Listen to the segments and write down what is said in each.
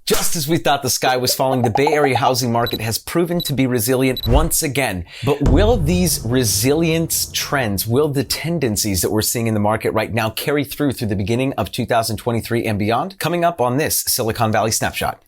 Just as we thought the sky was falling, the Bay Area housing market has proven to be resilient once again. But will these resilience trends, will the tendencies that we're seeing in the market right now carry through the beginning of 2023 and beyond? Coming up on this Silicon Valley Snapshot.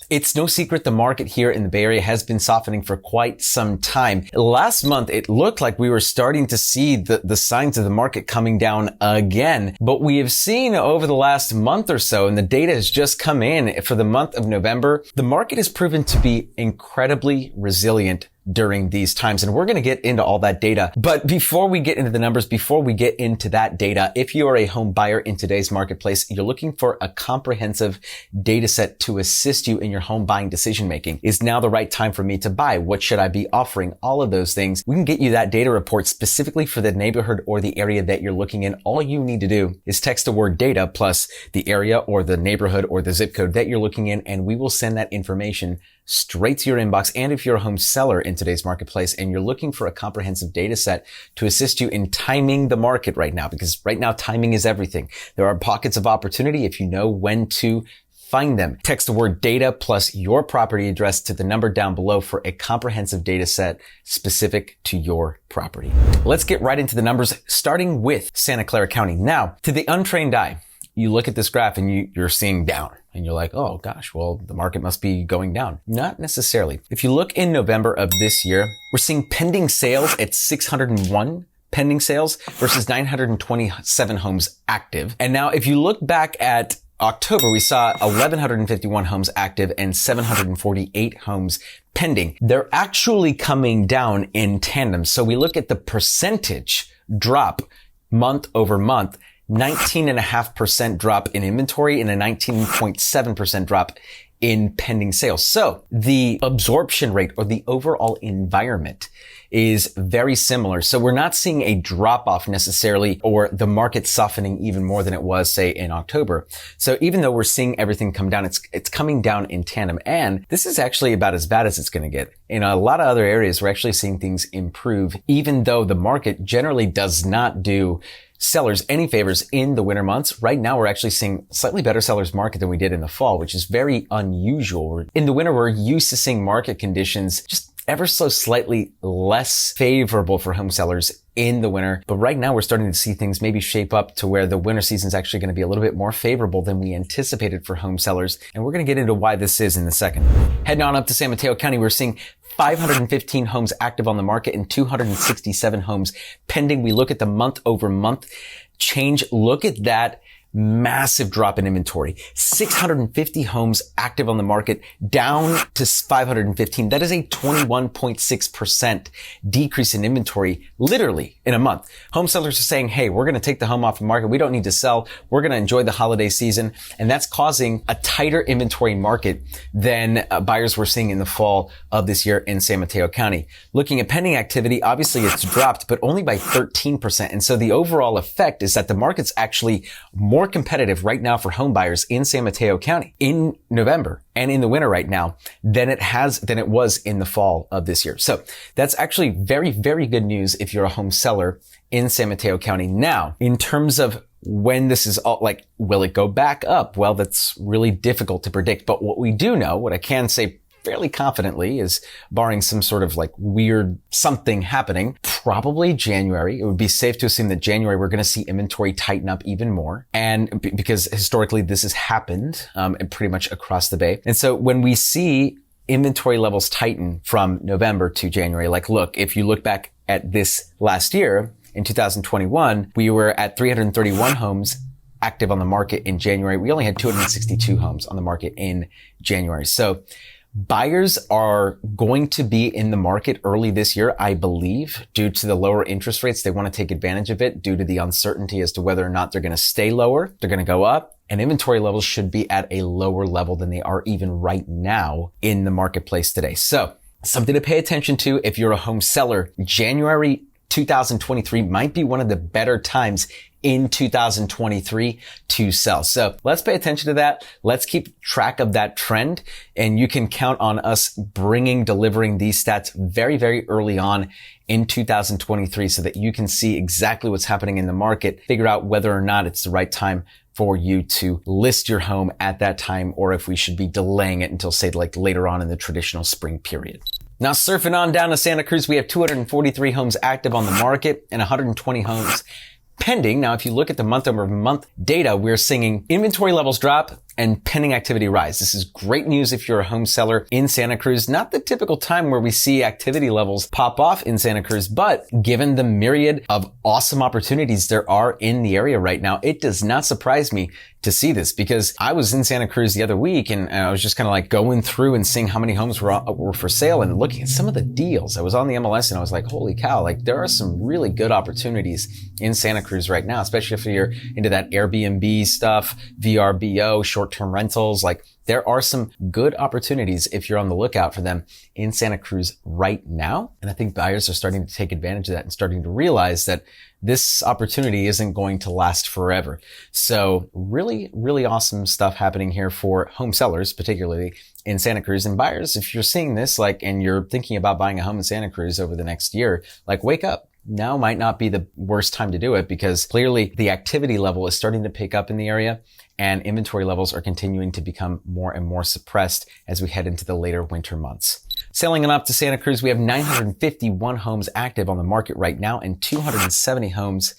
It's no secret the market here in the Bay Area has been softening for quite some time. Last month, it looked like we were starting to see the signs of the market coming down again. But we have seen over the last month or so, and the data has just come in for the month of November, the market has proven to be incredibly resilient during these times. And we're going to get into all that data. But before we get into the numbers, before we get into that data, if you are a home buyer in today's marketplace, you're looking for a comprehensive data set to assist you in your home buying decision making. Is now the right time for me to buy? What should I be offering? All of those things. We can get you that data report specifically for the neighborhood or the area that you're looking in. All you need to do is text the word data plus the area or the neighborhood or the zip code that you're looking in, and we will send that information straight to your inbox. And if you're a home seller in today's marketplace and you're looking for a comprehensive data set to assist you in timing the market right now, because right now timing is everything. There are pockets of opportunity if you know when to find them. Text the word data plus your property address to the number down below for a comprehensive data set specific to your property. Let's get right into the numbers, starting with Santa Clara County. Now, to the untrained eye, you look at this graph and you're seeing down. And you're like, oh gosh, well, the market must be going down. Not necessarily. If you look in November of this year, we're seeing pending sales at 601 pending sales versus 927 homes active. And now if you look back at October, we saw 1,151 homes active and 748 homes pending. They're actually coming down in tandem. So we look at the percentage drop month over month. 19.5% drop in inventory and a 19.7% drop in pending sales. So the absorption rate or the overall environment is very similar. So we're not seeing a drop off necessarily or the market softening even more than it was, say, in October. So even though we're seeing everything come down, it's coming down in tandem. And this is actually about as bad as it's going to get. In a lot of other areas, we're actually seeing things improve, even though the market generally does not do sellers any favors in the winter months. Right now, we're actually seeing slightly better sellers market than we did in the fall, which is very unusual. In the winter, we're used to seeing market conditions just ever so slightly less favorable for home sellers in the winter. But right now we're starting to see things maybe shape up to where the winter season is actually going to be a little bit more favorable than we anticipated for home sellers. And we're going to get into why this is in a second. Heading on up to San Mateo County, we're seeing 515 homes active on the market and 267 homes pending. We look at the month over month change. Look at that massive drop in inventory. 650 homes active on the market down to 515. That is a 21.6% decrease in inventory literally in a month. Home sellers are saying, hey, we're going to take the home off the market. We don't need to sell. We're going to enjoy the holiday season. And that's causing a tighter inventory market than buyers were seeing in the fall of this year in San Mateo County. Looking at pending activity, obviously it's dropped, but only by 13%. And so the overall effect is that the market's actually more competitive right now for home buyers in San Mateo County in November and in the winter right now than it was in the fall of this year. So that's actually very, very good news if you're a home seller in San Mateo County. Now, in terms of when this is all like, will it go back up? Well, that's really difficult to predict. But what we do know, what I can say fairly confidently is, barring some sort of like weird something happening, probably January. It would be safe to assume that January we're going to see inventory tighten up even more. And because historically this has happened pretty much across the Bay. And so when we see inventory levels tighten from November to January, like look, if you look back at this last year in 2021, we were at 331 homes active on the market in January. We only had 262 homes on the market in January. So buyers are going to be in the market early this year, I believe, due to the lower interest rates. They want to take advantage of it due to the uncertainty as to whether or not they're going to stay lower, they're going to go up, and inventory levels should be at a lower level than they are even right now in the marketplace today. So something to pay attention to if you're a home seller. January 2023 might be one of the better times in 2023 to sell. So let's pay attention to that. Let's keep track of that trend. And you can count on us delivering these stats very, very early on in 2023 so that you can see exactly what's happening in the market, figure out whether or not it's the right time for you to list your home at that time, or if we should be delaying it until, say, like later on in the traditional spring period. Now, surfing on down to Santa Cruz, we have 243 homes active on the market and 120 homes pending. Now, if you look at the month-over-month data, we're seeing inventory levels drop and pending activity rise. This is great news if you're a home seller in Santa Cruz. Not the typical time where we see activity levels pop off in Santa Cruz, but given the myriad of awesome opportunities there are in the area right now, it does not surprise me to see this, because I was in Santa Cruz the other week and I was just kind of like going through and seeing how many homes were for sale and looking at some of the deals. I was on the MLS and I was like, holy cow, like there are some really good opportunities in Santa Cruz right now, especially if you're into that Airbnb stuff, VRBO, short-term rentals. Like there are some good opportunities if you're on the lookout for them in Santa Cruz right now. And I think buyers are starting to take advantage of that and starting to realize that this opportunity isn't going to last forever. So really, really awesome stuff happening here for home sellers, particularly in Santa Cruz. And buyers, if you're seeing this, like, and you're thinking about buying a home in Santa Cruz over the next year, like wake up. Now might not be the worst time to do it, because clearly the activity level is starting to pick up in the area and inventory levels are continuing to become more and more suppressed as we head into the later winter months. Sailing on up to Santa Cruz, we have 951 homes active on the market right now and 270 homes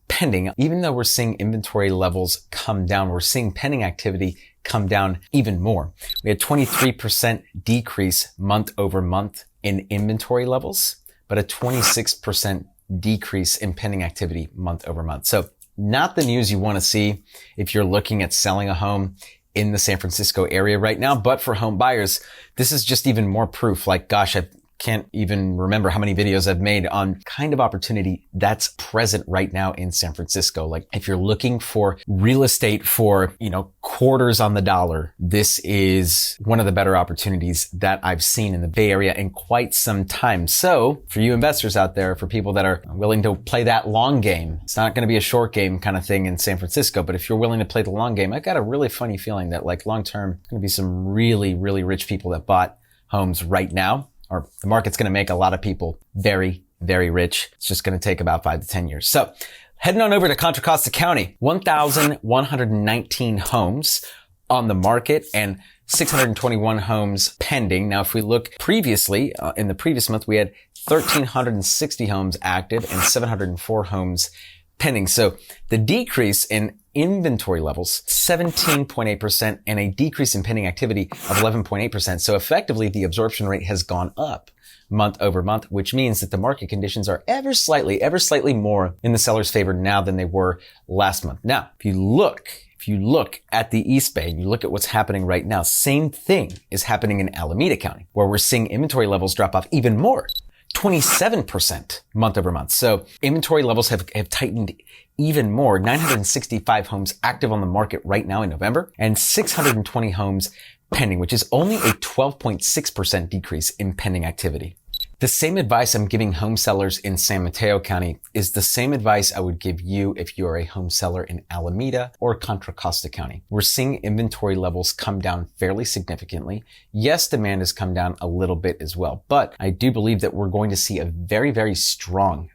pending. Even though we're seeing inventory levels come down, we're seeing pending activity come down even more. We had 23% decrease month over month in inventory levels, but a 26% decrease in pending activity month over month. So not the news you want to see if you're looking at selling a home in the San Francisco area right now, but for home buyers, this is just even more proof. Like, gosh, I can't even remember how many videos I've made on kind of opportunity that's present right now in San Francisco. Like if you're looking for real estate for, quarters on the dollar, this is one of the better opportunities that I've seen in the Bay Area in quite some time. So for you investors out there, for people that are willing to play that long game, it's not going to be a short game kind of thing in San Francisco, but if you're willing to play the long game, I've got a really funny feeling that like long term, there's going to be some really, really rich people that bought homes right now, or the market's going to make a lot of people very, very rich. It's just going to take about 5 to 10 years. So heading on over to Contra Costa County, 1,119 homes on the market and 621 homes pending. Now, if we look previously, in the previous month, we had 1,360 homes active and 704 homes pending. So the decrease in inventory levels, 17.8%, and a decrease in pending activity of 11.8%. So effectively, the absorption rate has gone up month over month, which means that the market conditions are ever slightly more in the seller's favor now than they were last month. Now, if you look at the East Bay and you look at what's happening right now, same thing is happening in Alameda County, where we're seeing inventory levels drop off even more. 27% month over month. So inventory levels have tightened even more. 965 homes active on the market right now in November and 620 homes pending, which is only a 12.6% decrease in pending activity. The same advice I'm giving home sellers in San Mateo County is the same advice I would give you if you are a home seller in Alameda or Contra Costa County. We're seeing inventory levels come down fairly significantly. Yes, demand has come down a little bit as well, but I do believe that we're going to see a very, very strong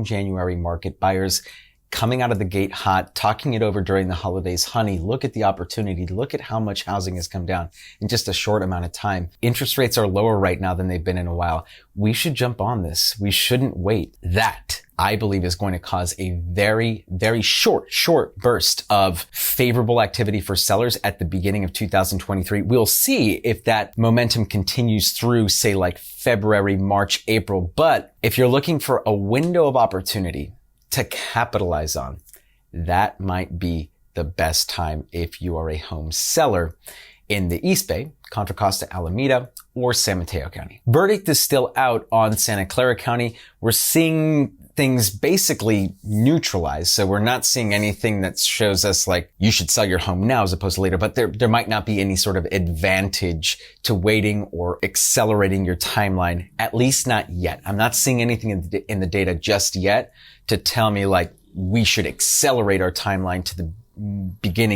January market. Buyers coming out of the gate hot, talking it over during the holidays. Honey, look at the opportunity. Look at how much housing has come down in just a short amount of time. Interest rates are lower right now than they've been in a while. We should jump on this. We shouldn't wait. That, I believe, is going to cause a very, very short burst of favorable activity for sellers at the beginning of 2023. We'll see if that momentum continues through, say, like February, March, April. But if you're looking for a window of opportunity to capitalize on, that might be the best time if you are a home seller in the East Bay, Contra Costa, Alameda, or San Mateo County. Verdict is still out on Santa Clara County. We're seeing things basically neutralize. So we're not seeing anything that shows us like you should sell your home now as opposed to later, but there might not be any sort of advantage to waiting or accelerating your timeline, at least not yet. I'm not seeing anything in the data just yet to tell me like we should accelerate our timeline to the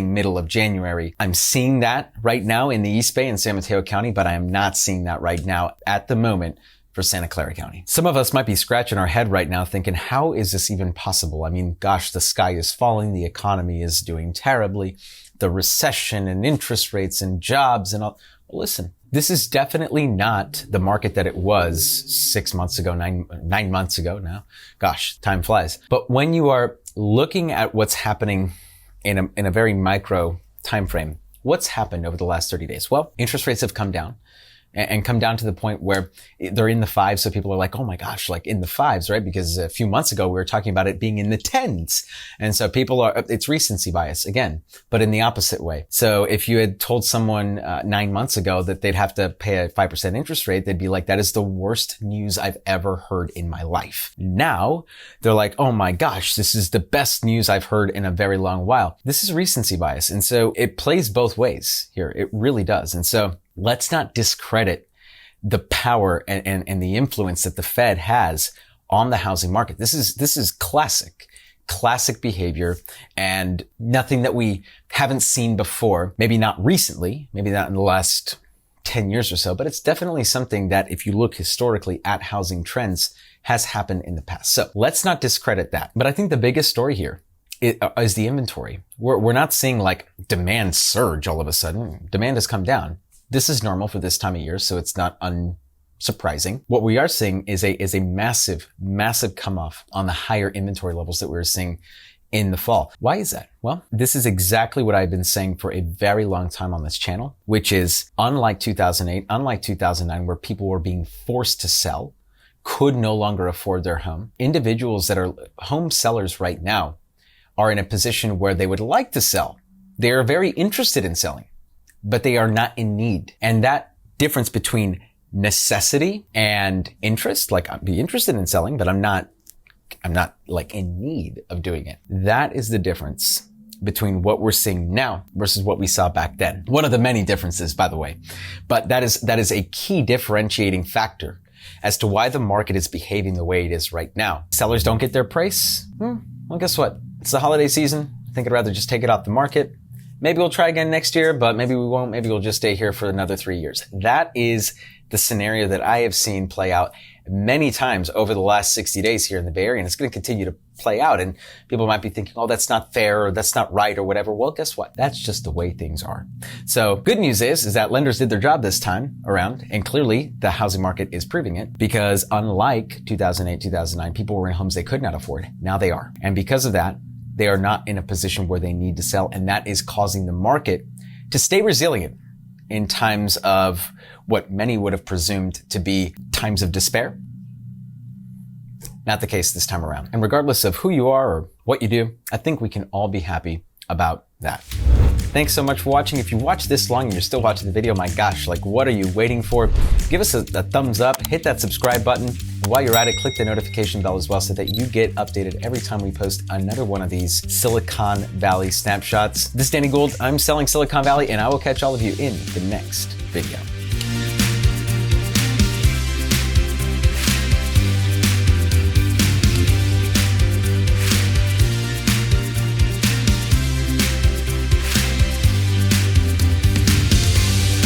middle of January. I'm seeing that right now in the East Bay and San Mateo County, but I am not seeing that right now at the moment for Santa Clara County. Some of us might be scratching our head right now thinking, how is this even possible? I mean, gosh, the sky is falling. The economy is doing terribly. The recession and interest rates and jobs and all. Well, listen, this is definitely not the market that it was 6 months ago, nine months ago now. Gosh, time flies. But when you are looking at what's happening in a very micro time frame, what's happened over the last 30 days? Well, interest rates have come down and come down to the point where they're in the fives. So people are like, oh my gosh, like in the fives, right? Because a few months ago, we were talking about it being in the tens. And so it's recency bias again, but in the opposite way. So if you had told someone 9 months ago that they'd have to pay a 5% interest rate, they'd be like, that is the worst news I've ever heard in my life. Now they're like, oh my gosh, this is the best news I've heard in a very long while. This is recency bias. And so it plays both ways here. It really does. And so let's not discredit the power and the influence that the Fed has on the housing market. This is classic behavior and nothing that we haven't seen before. Maybe not recently, maybe not in the last 10 years or so, but it's definitely something that if you look historically at housing trends has happened in the past. So let's not discredit that. But I think the biggest story here is the inventory. We're not seeing like demand surge all of a sudden. Demand has come down. This is normal for this time of year, so it's not unsurprising. What we are seeing is a massive come off on the higher inventory levels that we were seeing in the fall. Why is that? Well, this is exactly what I've been saying for a very long time on this channel, which is unlike 2008, unlike 2009, where people were being forced to sell, could no longer afford their home. Individuals that are home sellers right now are in a position where they would like to sell. They are very interested in selling, but they are not in need. And that difference between necessity and interest, like I'd be interested in selling, but I'm not like in need of doing it. That is the difference between what we're seeing now versus what we saw back then. One of the many differences, by the way, but that is a key differentiating factor as to why the market is behaving the way it is right now. Sellers don't get their price. Well, guess what? It's the holiday season. I think I'd rather just take it off the market. Maybe we'll try again next year, but maybe we won't. Maybe we'll just stay here for another 3 years. That is the scenario that I have seen play out many times over the last 60 days here in the Bay Area, and it's going to continue to play out. And people might be thinking, oh, that's not fair, or that's not right, or whatever. Well, guess what? That's just the way things are. So good news is that lenders did their job this time around, and clearly the housing market is proving it, because unlike 2008, 2009, people were in homes they could not afford. Now they are. And because of that, they are not in a position where they need to sell, and that is causing the market to stay resilient in times of what many would have presumed to be times of despair. Not the case this time around. And regardless of who you are or what you do, I think we can all be happy about that. Thanks so much for watching. If you watched this long and you're still watching the video, my gosh, like what are you waiting for? Give us a thumbs up, hit that subscribe button. And while you're at it, click the notification bell as well so that you get updated every time we post another one of these Silicon Valley snapshots. This is Danny Gould. I'm selling Silicon Valley, and I will catch all of you in the next video.